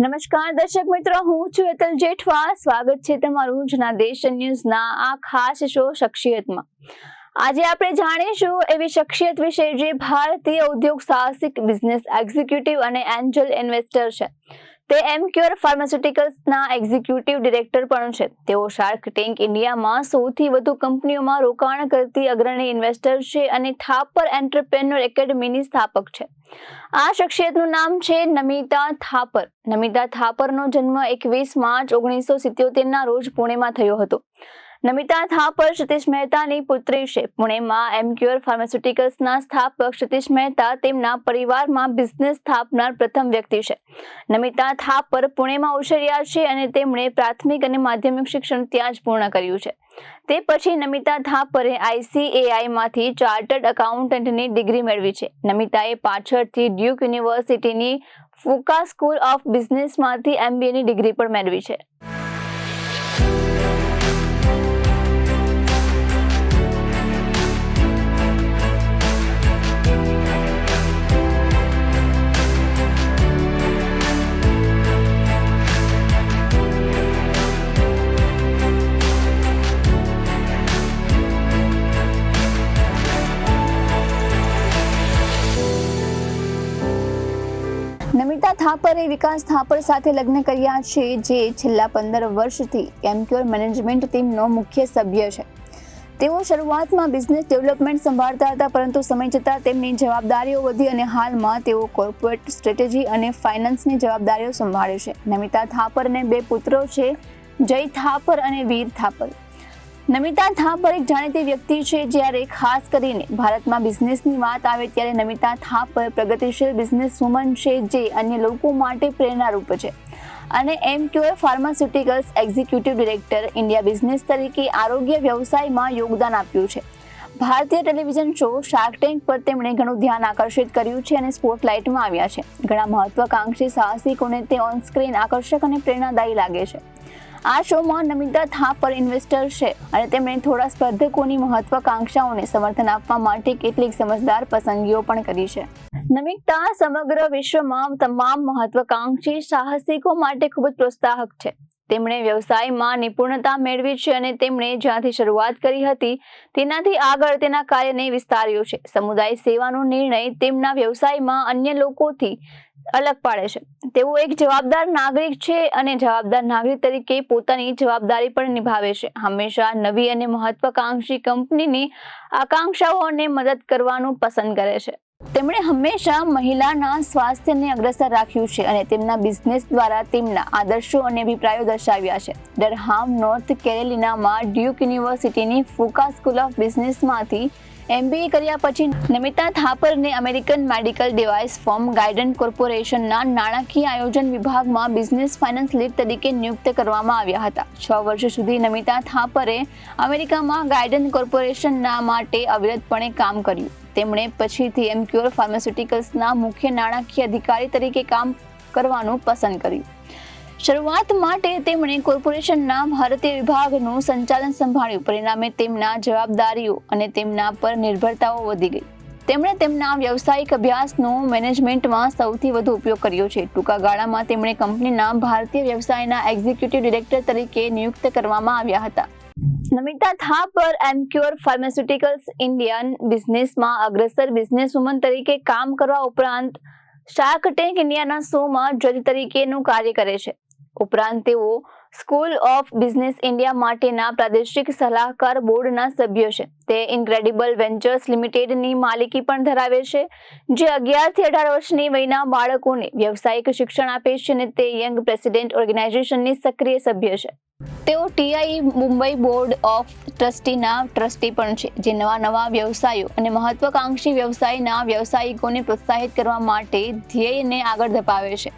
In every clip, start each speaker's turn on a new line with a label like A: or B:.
A: નમસ્કાર દર્શક મિત્રો, હું છું હેતલ જેઠવા. સ્વાગત છે તમારું જનાદેશ ન્યૂઝના આ ખાસ શો શખ્સિયતમાં. આજે આપણે જાણીશું એવી શખ્સિયત વિશે જે ભારતીય ઉદ્યોગ સાહસિક, બિઝનેસ એક્ઝિક્યુટિવ અને એન્જલ ઇન્વેસ્ટર છે. તે એમક્યોર ફાર્માસ્યુટિકલ્સના એક્ઝિક્યુટિવ ડિરેક્ટર પણ છે. તેઓ શાર્ક ટેન્ક ઇન્ડિયામાં સૌથી વધુ કંપનીઓમાં રોકાણ કરતી અગ્રણી ઇન્વેસ્ટર છે અને થાપર એન્ટરપ્રેન્યોર એકેડમીની સ્થાપક છે. આ શખ્સિયતનું નામ છે નમિતા થાપર. નમિતા થાપરનો જન્મ 21 માર્ચ 1977ના રોજ પુણેમાં થયો હતો. નમિતા થાપર સતીશ મહેતાની પુત્રી છે. પુણેમાં એમક્યોર ફાર્માસ્યુટિકલ્સના સ્થાપક સતીશ મહેતા તેમના પરિવારમાં બિઝનેસ સ્થાપનાર પ્રથમ વ્યક્તિ છે. નમિતા થાપર પુણેમાં ઉછર્યા છે અને તેમણે પ્રાથમિક અને માધ્યમિક શિક્ષણ ત્યાં જ પૂર્ણ કર્યું છે. તે પછી નમિતા થાપરે ICAI-માંથી ચાર્ટર્ડ એકાઉન્ટન્ટની ડિગ્રી મેળવી છે. નમિતાએ પાછળથી ડ્યુક યુનિવર્સિટીની ફુકા સ્કૂલ ઓફ બિઝનેસમાંથી MBAની ડિગ્રી પણ મેળવી છે. નમિતા થાપરે વિકાસ થાપર સાથે લગ્ન કર્યા છે, જે છેલ્લા 15 વર્ષથી એમક્યોર મેનેજમેન્ટ ટીમનો મુખ્ય સભ્ય છે. તેઓ શરૂઆતમાં બિઝનેસ ડેવલપમેન્ટ સંભાળતા હતા, પરંતુ સમય જતાં તેમની જવાબદારીઓ વધી અને હાલમાં તેઓ કોર્પોરેટ સ્ટ્રેટેજી અને ફાઇનાન્સની જવાબદારીઓ સંભાળે છે. નમિતા થાપરને 2 પુત્રો છે, જય થાપર અને વીર થાપર. નમિતા થાપર એક જાણીતી વ્યક્તિ છે. જ્યારે ખાસ કરીને ભારતમાં બિઝનેસની વાત આવે ત્યારે નમિતા થાપર પ્રગતિશીલ બિઝનેસ વુમન છે, જે અન્ય લોકો માટે પ્રેરણારૂપ છે અને Emcure Pharmaceuticals executive director India business તરીકે આરોગ્ય વ્યવસાયમાં યોગદાન આપ્યું છે. ભારતીય ટેલિવિઝન શો શાર્ક ટેન્ક પર તેમણે ઘણું ધ્યાન આકર્ષિત કર્યું છે અને સ્પોટલાઇટમાં આવ્યા છે. ઘણા મહત્વાકાંક્ષી સાહસિકોને તે ઓન સ્ક્રીન આકર્ષક અને પ્રેરણાદાયી લાગે છે. આ શોમાં નમિતા થાપર ઇન્વેસ્ટર છે અને તેમણે થોડા સ્પર્ધકોની મહત્વાકાંક્ષાઓને સમર્થન આપવા માટે કેટલીક સમજદાર પસંદગીઓ પણ કરી છે. નમિતા સમગ્ર વિશ્વમાં તમામ મહત્વાકાંક્ષી સાહસિકો માટે ખૂબ જ પ્રોત્સાહક છે. તેમણે વ્યવસાયમાં નિપુણતા મેળવી છે અને તેમણે જ્યાંથી શરૂઆત કરી હતી તેનાથી આગળ તેના કાર્યને વિસ્તાર્યો છે. સમુદાય સેવાનો નિર્ણય તેમના વ્યવસાયમાં અન્ય લોકોથી અલગ પાડે છે. તેઓ એક જવાબદાર નાગરિક છે અને જવાબદાર નાગરિક તરીકે પોતાની જવાબદારી પણ નિભાવે છે. હંમેશા નવી અને મહત્વાકાંક્ષી કંપનીની આકાંક્ષાઓને મદદ કરવાનું પસંદ કરે છે. તેમણે હંમેશા મહિલાના સ્વાસ્થ્યને અગ્રસર રાખ્યું છે અને તેમના બિઝનેસ દ્વારા તેમના આદર્શો અને અભિપ્રાયો દર્શાવ્યા છે. ડરહામ, નોર્થ કેરોલિનામાં ડ્યુક યુનિવર્સિટીની ફુકા સ્કૂલ ઓફ બિઝનેસમાંથી MBA કર્યા પછી Namita થાપરને American medical device firm ગાઇડન્ટ કોર્પોરેશનના નાણાકીય આયોજન વિભાગમાં બિઝનેસ ફાઇનાન્સ લીડ તરીકે નિયુક્ત કરવામાં આવ્યા હતા. 6 વર્ષ સુધી નમિતા થાપરે અમેરિકામાં ગાઇડન્ટ કોર્પોરેશનના માટે અવિરતપણે કામ કર્યું. તેમણે પછીથી એમક્યોર ફાર્માસ્યુટિકલ્સના મુખ્ય નાણાકીય અધિકારી તરીકે કામ કરવાનું પસંદ કર્યું. શરૂઆત માટે તેમણે કોર્પોરેશનના ભારતીય વિભાગનું સંચાલન સંભાળ્યું. પરિણામે તેમના જવાબદારીઓ અને તેમના પર નિર્ભરતાઓ વધી ગઈ. તેમણે તેમના વ્યવસાયિક અભ્યાસનો મેનેજમેન્ટમાં સૌથી વધુ ઉપયોગ કર્યો છે. ટૂંકા ગાળામાં તેમણે કંપનીના ભારતીય વ્યવસાયના એક્ઝિક્યુટિવ ડિરેક્ટર તરીકે નિયુક્ત કરવામાં આવ્યા હતા. નમિતા થાપર એમક્યોર ફાર્માસ્યુટિકલ્સ ઇન્ડિયન બિઝનેસમાં અગ્રસર બિઝનેસ વુમન તરીકે કામ કરવા ઉપરાંત શાર્ક ટેન્ક ઇન્ડિયાના શોમાં જજ તરીકેનું કાર્ય કરે છે. ઉપરાંત તેઓ સ્કૂલ ઓફ બિઝનેસ ઇન્ડિયા માટેના પ્રાદેશિક સલાહકાર બોર્ડના સભ્ય છે. તે ઇન્ક્રેડિબલ વેન્ચર્સ લિમિટેડની માલિકી પણ ધરાવે છે, જે 11 થી 18 વર્ષની વયના બાળકોને વ્યવસાયિક શિક્ષણ આપે છે અને તે યંગ પ્રેસિડેન્ટ ઓર્ગેનાઇઝેશનની સક્રિય સભ્ય છે. તેઓ TI મુંબઈ બોર્ડ ઓફ ટ્રસ્ટીના ટ્રસ્ટી પણ છે, જે નવા વ્યવસાયો અને મહત્વાકાંક્ષી વ્યવસાયના વ્યવસાયિકોને પ્રોત્સાહિત કરવા માટે ધ્યેયને આગળ ધપાવે છે.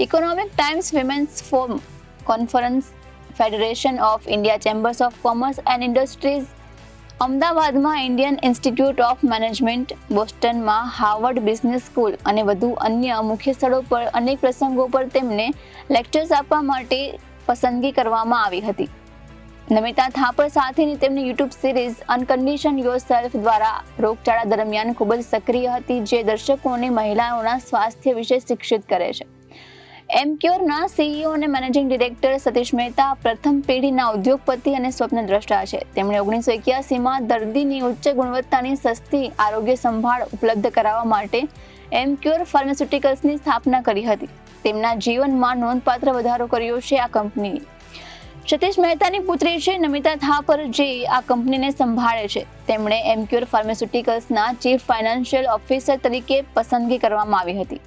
A: Economic Times Women's Forum Conference Federation of India Chambers of Commerce and Industries, અમદાવાદમાં ઇન્ડિયન ઇન્સ્ટિટ્યૂટ ઓફ મેનેજમેન્ટ, બોસ્ટનમાં હાર્વર્ડ બિઝનેસ સ્કૂલ અને વધુ અન્ય મુખ્ય સ્થળો પર અનેક પ્રસંગો પર તેમને લેક્ચર્સ આપવા માટે પસંદગી કરવામાં આવી હતી. નમિતા થાપર સાથેની તેમની યુટ્યુબ સિરીઝ અનકન્ડિશન યોરસેલ્ફ દ્વારા રોગચાળા દરમિયાન ખૂબ જ સક્રિય હતી, જે દર્શકોને મહિલાઓના સ્વાસ્થ્ય વિશે શિક્ષિત કરે છે. એમક્યોરના સીઈઓ અને મેનેજિંગ ડિરેક્ટર સતીશ મહેતા પ્રથમ પેઢીના ઉદ્યોગપતિ અને સ્વપ્નદ્રષ્ટા છે. તેમણે 1981માં દર્દીની ઉચ્ચ ગુણવત્તાની સસ્તી આરોગ્ય સંભાળ ઉપલબ્ધ કરાવવા માટે એમક્યોર ફાર્માસ્યુટિકલ્સની સ્થાપના કરી હતી. તેમના જીવનમાં નોંધપાત્ર વધારો કર્યો છે આ કંપનીએ. સતીશ મહેતાની પુત્રી છે નમિતા થાપર, જે આ કંપનીને સંભાળે છે. તેમણે એમક્યોર ફાર્માસ્યુટિકલ્સના ચીફ ફાઇનાન્શિયલ ઓફિસર તરીકે પસંદગી કરવામાં આવી હતી.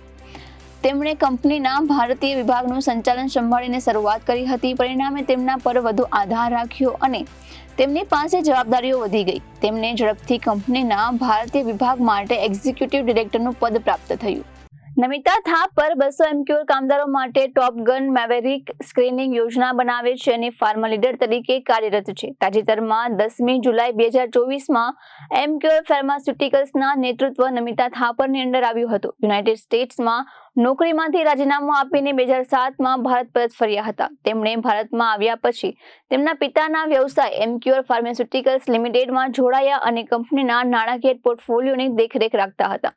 A: તેમણે કંપનીના ભારતીય વિભાગનું સંચાલન સંભાળીને શરૂઆત કરી હતી. પરિણામે તેમના પર વધુ આધાર રાખ્યો અને તેમની પાસે જવાબદારીઓ વધી ગઈ. તેમને ઝડપથી કંપનીના ભારતીય વિભાગ માટે એક્ઝિક્યુટિવ ડિરેક્ટરનું પદ પ્રાપ્ત થયું. નમિતા થાપર 200 એમક્યોર કામદારો માટે ટોપ ગન મેવેરિક સ્ક્રીનિંગ યોજના બનાવે છે અને ફાર્મા લીડર તરીકે કાર્યરત છે. તાજેતરમાં 10મી જુલાઈ 2024માં એમક્યોર ફાર્માસ્યુટિકલ્સના નેતૃત્વ નમિતા થાપરની અંડર આવ્યું હતું. યુનાઇટેડ સ્ટેટ્સમાં નોકરીમાંથી રાજીનામું આપીને 2007માં ભારત પરત ફર્યા હતા. તેમણે ભારતમાં આવ્યા પછી તેમના પિતાના વ્યવસાય એમક્યોર ફાર્માસ્યુટિકલ્સ લિમિટેડમાં જોડાયા અને કંપનીના નાણાકીય પોર્ટફોલિયોની દેખરેખ રાખતા હતા.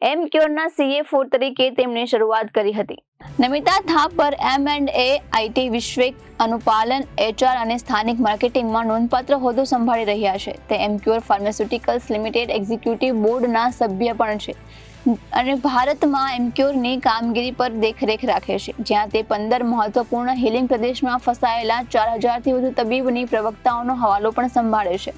A: એમક્યોરના CFO તરીકે તેમણે શરૂઆત કરી હતી. નમિતા થાપર M&A, IT, વૈશ્વિક અનુપાલન, HR અને સ્થાનિક માર્કેટિંગમાં નોંધપાત્ર હોદ્દો સંભાળી રહ્યા છે. તે એમક્યોર ફાર્માસ્યુટિકલ્સ લિમિટેડ એક્ઝિક્યુટિવ બોર્ડના સભ્ય પણ છે અને ભારતમાં એમક્યોરની કામગીરી પર દેખરેખ રાખે છે, જ્યાં તે 15 મહત્વપૂર્ણ હીલિંગ પ્રદેશમાં ફસાયેલા 4000થી વધુ તબીબની પ્રવક્તાઓનો હવાલો પણ સંભાળે છે.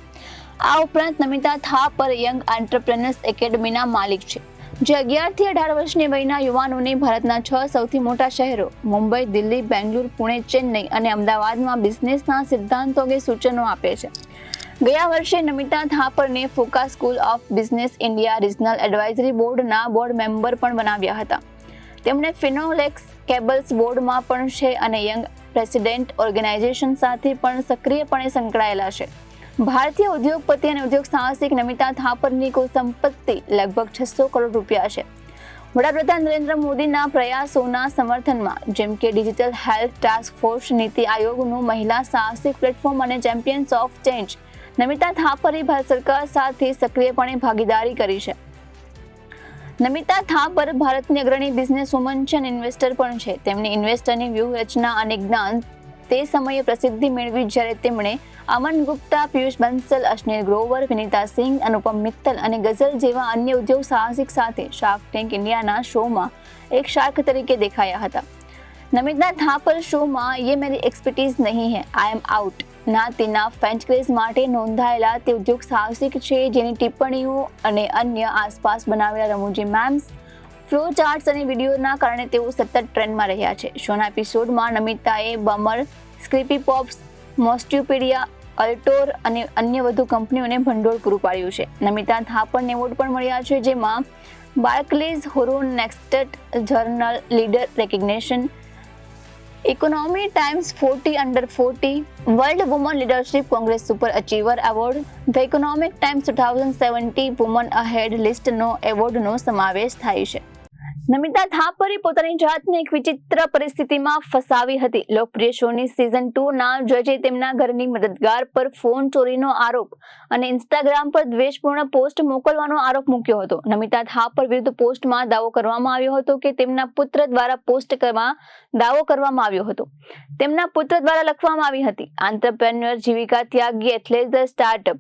A: આ ઉપરાંત નમિતા થાપર યંગ એન્ટરપ્રેનર્સ એકેડમીના માલિક છે, જે 11 થી 18 વર્ષની વયના યુવાનોને ભારતના 6 સૌથી મોટા શહેરો મુંબઈ, દિલ્હી, બેંગ્લુરુ, પુણે, ચેન્નઈ અને અમદાવાદમાં બિઝનેસના સિદ્ધાંતો અંગે સૂચનો આપે છે. ગયા વર્ષે નમિતા થાપરને Fuqua School of Business India regional advisory બોર્ડના બોર્ડ મેમ્બર પણ બનાવ્યા હતા. તેમણે ફિનોલેક્સ કેબલ્સ બોર્ડમાં પણ છે અને યંગ પ્રેસિડેન્ટ ઓર્ગેનાઇઝેશન સાથે પણ સક્રિયપણે સંકળાયેલા છે. ભારતીય ઉદ્યોગપતિ અને ઉદ્યોગ સાહસિક નમિતા થાપરની કુલ સંપત્તિ લગભગ 600 કરોડ રૂપિયા છે. વડાપ્રધાન નરેન્દ્ર મોદીના પ્રયાસોના સમર્થનમાં, જેમ કે ડિજિટલ હેલ્થ ટાસ્ક ફોર્સ, નીતિ આયોગનું મહિલા સાહસિક પ્લેટફોર્મ અને champions of change, Namita થાપરે Bharat સરકાર સાથે સક્રિયપણે ભાગીદારી કરી છે. નમિતા થાપર ભારતની અગ્રણી બિઝનેસ વુમન છે અને ઇન્વેસ્ટર પણ છે. તેમની ઇન્વેસ્ટરની વ્યૂહરચના અને જ્ઞાન તે સમયે પ્રસિદ્ધિ મેળવી જ્યારે તેમણે અમન ગુપ્તા, પિયુષ બંસલ, અશ્નિર ગ્રોવર, વિનીતા સિંઘ, અનુપમ મિત્તલ અને ગઝલ જેવા અન્ય ઉદ્યોગ સાહસિક સાથે શાર્ક ટેન્ક ઇન્ડિયાના શોમાં એક શાર્ક તરીકે દેખાયા હતા. નમિતા થાપર શોમાં "યે મેરી એક્સપર્ટીઝ નહીં હૈ, આઈ એમ આઉટ" ના તેના ફેન્ચક્રેઝ માટે નોંધાયેલા તે ઉદ્યોગ સાહસિક છે, જેની ટિપ્પણીઓ અને અન્ય આસપાસ બનાવેલા રમૂજી મેમ્સ, ફ્લો ચાર્ટ્સ અને વિડીયોના કારણે તેઓ સતત ટ્રેન્ડમાં રહ્યા છે. શોના એપિસોડમાં નમિતાએ બમર, સ્ક્રીપી પોપ્સ, મોસ્ટ્યુપીડિયા, અલ્ટોર અને અન્ય વધુ કંપનીઓને ભંડોળ પૂરું પાડ્યું છે. નમિતા થાપરને એવોર્ડ પણ મળ્યા છે, જેમાં બાર્કલેઝ, હુરુન, નેક્સ્ટેટ, journal leader recognition, economy times 40 under 40, World Women Leadership Congress super achiever award, the Economic Times 2070 woman ahead લિસ્ટનો એવોર્ડનો સમાવેશ થાય છે. નમિતા થાપરે પોતાની જાતને એક વિચિત્ર પરિસ્થિતિમાં ફસાવી હતી. લોકપ્રિય શોની સિઝન 2ના જજે તેમના ઘરની મદદગાર પર ફોન ચોરીનો આરોપ અને ઇન્સ્ટાગ્રામ પર દ્વેષપૂર્ણ પોસ્ટ મોકલવાનો આરોપ મૂક્યો હતો. નમિતા થાપર વિરુદ્ધ પોસ્ટમાં દાવો કરવામાં આવ્યો હતો કે તેમના પુત્ર દ્વારા પોસ્ટ કરવામાં દાવો કરવામાં આવ્યો હતો. તેમના પુત્ર દ્વારા લખવામાં આવી હતી, "આંત્રપ્રેન્યોર, જીવિકા ત્યાગી, એથ્લેટ, ધ સ્ટાર્ટઅપ."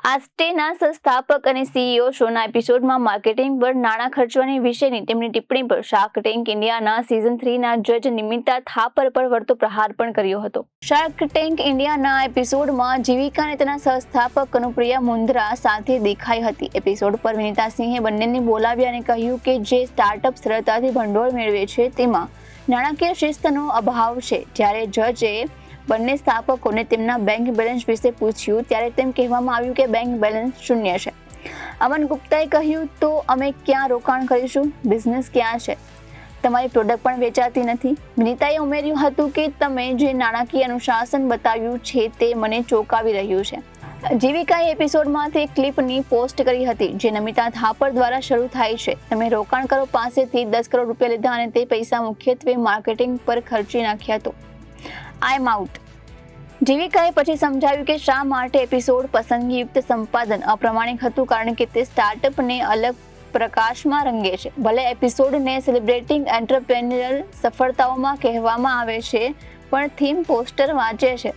A: આસ્ટેના સંસ્થાપક અને CEO શોના એપિસોડમાં માર્કેટિંગ પર નાણાં ખર્ચવાની વિશેની તેમની ટિપ્પણી પર શાર્ક ટેન્ક ઇન્ડિયાના સિઝન 3ના જજ નમિતા થાપર પર વળતો પ્રહાર પણ કર્યો હતો. શાર્ક ટેન્ક ઇન્ડિયાના એપિસોડમાં જીવિકા અને તેના સહસ્થાપક કનુપ્રિયા મુંદ્રા સાથે દેખાઈ હતી. એપિસોડ પર વિનીતા સિંહે બંનેને બોલાવ્યા અને કહ્યું કે જે સ્ટાર્ટઅપ સરળતાથી ભંડોળ મેળવે છે તેમાં નાણાકીય શિસ્તનો અભાવ છે. જ્યારે જજે બંને સ્થાપકોને તેમના બેંક બેલેન્સ વિશે પૂછ્યું ત્યારે તેમ કહેવામાં આવ્યું કે બેંક બેલેન્સ શૂન્ય છે. અમન ગુપ્તાએ કહ્યું, "તો અમે ક્યાં રોકાણ કરીશું? બિઝનેસ ક્યાં છે? તમારી પ્રોડક્ટ પણ વેચાતી નથી? વિનીતાએ ઉમેર્યું હતું કે તમે જે નાણાકીય અનુશાસન બતાવ્યું છે તે મને ચોંકાવી રહ્યું છે. જીવિકાએ એપિસોડમાંથી એક ક્લિપની પોસ્ટ કરી હતી જે નમિતા થાપર દ્વારા શરૂ થાય છે. તમે રોકાણકારો પાસેથી 10 કરોડ રૂપિયા લીધા અને તે પૈસા મુખ્યત્વે માર્કેટિંગ પર ખર્ચી નાખ્યા તો આઈ એમ આઉટ. જીવિકાએ પછી સમજાવ્યું કે શા માટે એપિસોડ પસંદગીયુક્ત સંપાદન અપ્રામાણિક હતું, કારણ કે તે સ્ટાર્ટઅપને અલગ પ્રકાશમાં રંગે છે. ભલે એપિસોડને સેલિબ્રેટિંગ એન્ટરપ્રેન્યોરલ સફળતાઓમાં કહેવામાં આવે છે, પણ થીમ પોસ્ટર વાંચે છે.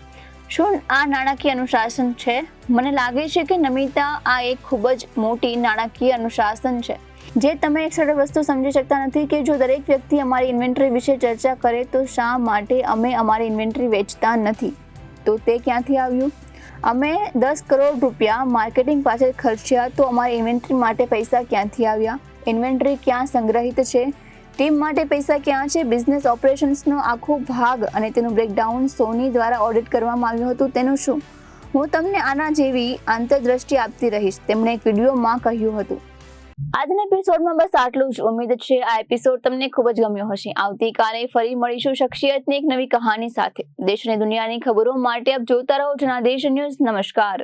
A: શું આ નાણાકીય અનુશાસન છે? મને લાગે છે કે નમિતા, આ એક ખૂબ જ મોટી નાણાકીય અનુશાસન છે જે તમે એક સરળ વસ્તુ સમજી શકતા નથી કે જો દરેક વ્યક્તિ અમારી ઇન્વેન્ટરી વિશે ચર્ચા કરે તો શા માટે અમે અમારી ઇન્વેન્ટરી વેચતા નથી? તો તે ક્યાંથી આવ્યું? અમે 10 કરોડ રૂપિયા માર્કેટિંગ પાછળ ખર્ચ્યા તો અમારી ઇન્વેન્ટરી માટે પૈસા ક્યાંથી આવ્યા? ઇન્વેન્ટરી ક્યાં સંગ્રહિત છે? ટીમ માટે પૈસા ક્યાં છે? બિઝનેસ ઓપરેશન્સનો આખો ભાગ અને તેનું બ્રેકડાઉન સોની દ્વારા ઓડિટ કરવામાં આવ્યું હતું, તેનું શું? હું તમને આના જેવી આંતરદ્રષ્ટિ આપતી રહીશ, તેમણે એક વિડીયોમાં કહ્યું હતું. આજના એપિસોડમાં બસ આટલું જ. ઉમ્મીદ છે આ એપિસોડ તમને ખૂબ જ ગમ્યો હશે. આવતીકાલે ફરી મળીશું શખ્સિયતની એક નવી કહાની સાથે. દેશ અને દુનિયાની ખબરો માટે આપ જોતા રહો જનાદેશ ન્યૂઝ. નમસ્કાર.